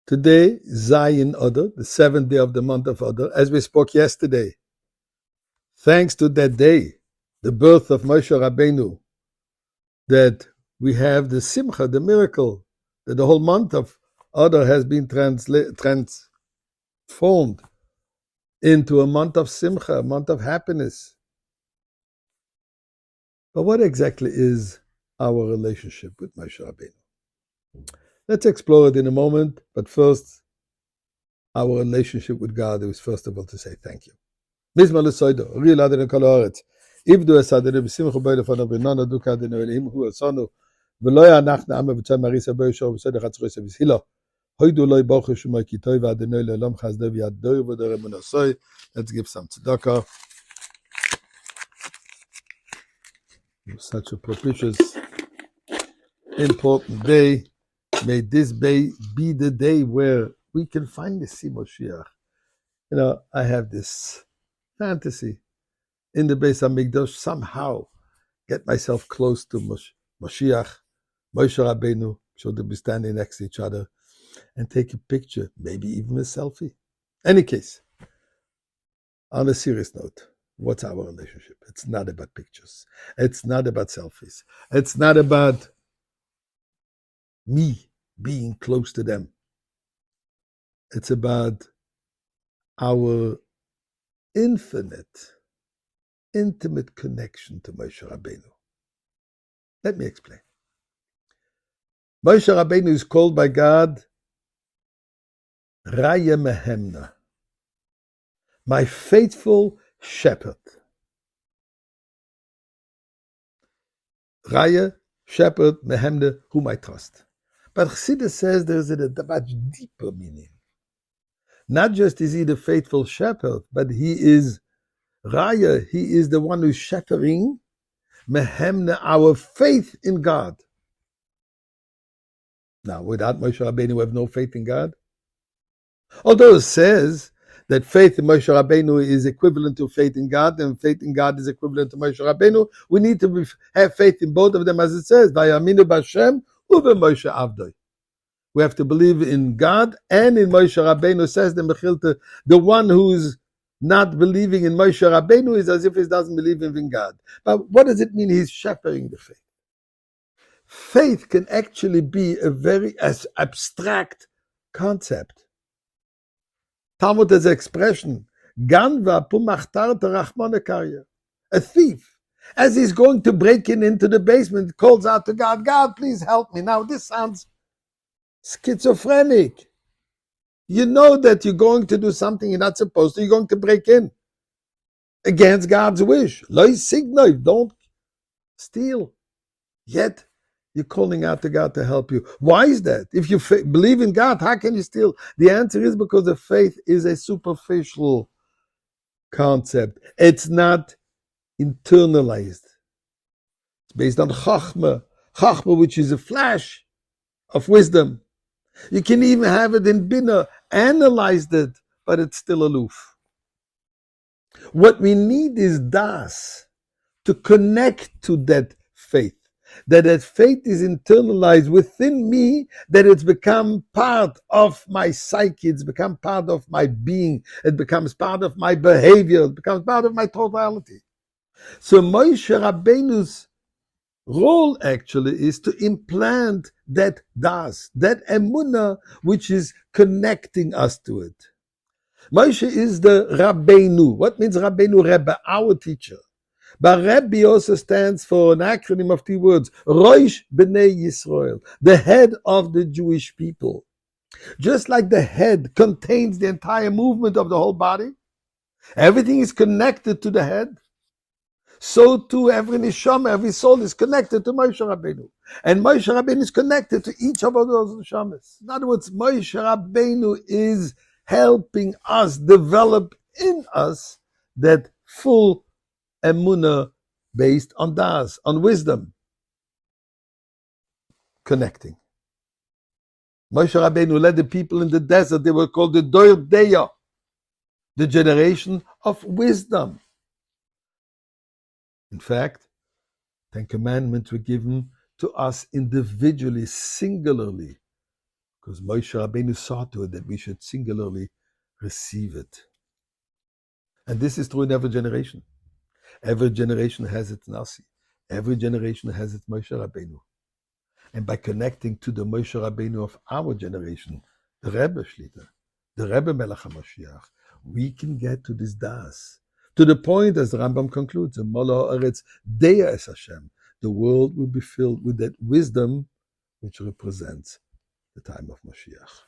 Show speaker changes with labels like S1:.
S1: Today, Zayin Adar, the 7th day of the month of Adar, as we spoke yesterday. Thanks to that day, the birth of Moshe Rabbeinu, that we have the Simcha, the miracle, that the whole month of Adar has been transformed into a month of Simcha, a month of happiness. But what exactly is our relationship with Moshe Rabbeinu? Let's explore it in a moment, but first, our relationship with God is first of all to say thank you. Mizma l'soido, real adon kol haaretz. Ivdu es adonu b'simcha b'oy lefanav v'nana duka adonu Elohim hu esanu v'lo yanachna ama v'tzay marisa b'oy shor v'sodech hatzroisa v'shila. Hoidu loy baruch shemay ki toy v'adonai le'olam chasdei v'yadoi v'dor emunasoy. Let's give some tzedakah. Such a propitious, important day. May this day be the day where we can finally see Moshiach. You know, I have this fantasy in the Beis HaMikdash, somehow get myself close to Moshiach, Moshe Rabbeinu, should be standing next to each other, and take a picture, maybe even a selfie. Any case, on a serious note, what's our relationship? It's not about pictures. It's not about selfies. It's not about me being close to them. It's about our intimate connection to Moshe Rabbeinu. Let me explain. Moshe Rabbeinu is called by God Raya Mehemna, my faithful shepherd. Raya, shepherd, Mehemna, whom I trust. But Chassidus says there's a much deeper meaning. Not just is he the faithful shepherd, but he is Raya, he is the one who's shepherding Mehemna, our faith in God. Now, without Moshe Rabbeinu, we have no faith in God. Although it says that faith in Moshe Rabbeinu is equivalent to faith in God, and faith in God is equivalent to Moshe Rabbeinu, we need to have faith in both of them, as it says, Vayaminu b'Hashem u'b'Moshe Avdoi. We have to believe in God and in Moshe Rabbeinu. Says the Mechilta, the one who's not believing in Moshe Rabbeinu is as if he doesn't believe in God. But what does it mean he's shepherding the faith? Faith can actually be a very abstract concept. Talmud has an expression, Ganva pumachtar terachmone. A thief, as he's going to break into the basement, calls out to God, God, please help me. Now, this sounds schizophrenic. You know that you're going to do something you're not supposed to. You're going to break in against God's wish. Lo signoi, don't steal. Yet, you're calling out to God to help you. Why is that? If you believe in God, how can you steal? The answer is because the faith is a superficial concept. It's not internalized. It's based on Chachma. Chachma, which is a flash of wisdom. You can even have it in Bina, analyzed it, but it's still aloof. What we need is Das, to connect to that faith. That faith is internalized within me, that it's become part of my psyche, it's become part of my being, it becomes part of my behavior, it becomes part of my totality. So Moshe Rabbeinu's role actually is to implant that Das, that emunah, which is connecting us to it. Moshe is the Rabbeinu. What means Rabbeinu? Rebbe, our teacher. But Rabbi also stands for an acronym of 2 words, Rosh B'nai Yisrael, the head of the Jewish people. Just like the head contains the entire movement of the whole body, everything is connected to the head, so too every neshama, every soul is connected to Moshe Rabbeinu. And Moshe Rabbeinu is connected to each of those neshamas. In other words, Moshe Rabbeinu is helping us develop in us that full emunah based on das, on wisdom. Connecting. Moshe Rabbeinu led the people in the desert. They were called the Dor Deya, the generation of wisdom. In fact, 10 commandments were given to us individually, singularly, Because Moshe Rabbeinu saw to it that we should singularly receive it. And this is true in every generation. Every generation has its Nasi. Every generation has its Moshe Rabbeinu. And by connecting to the Moshe Rabbeinu of our generation, the Rebbe Shlita, the Rebbe Melech HaMashiach, we can get to this Das. To the point, as the Rambam concludes, in Mola Ha'aretz Deya Es Hashem, the world will be filled with that wisdom which represents the time of Mashiach.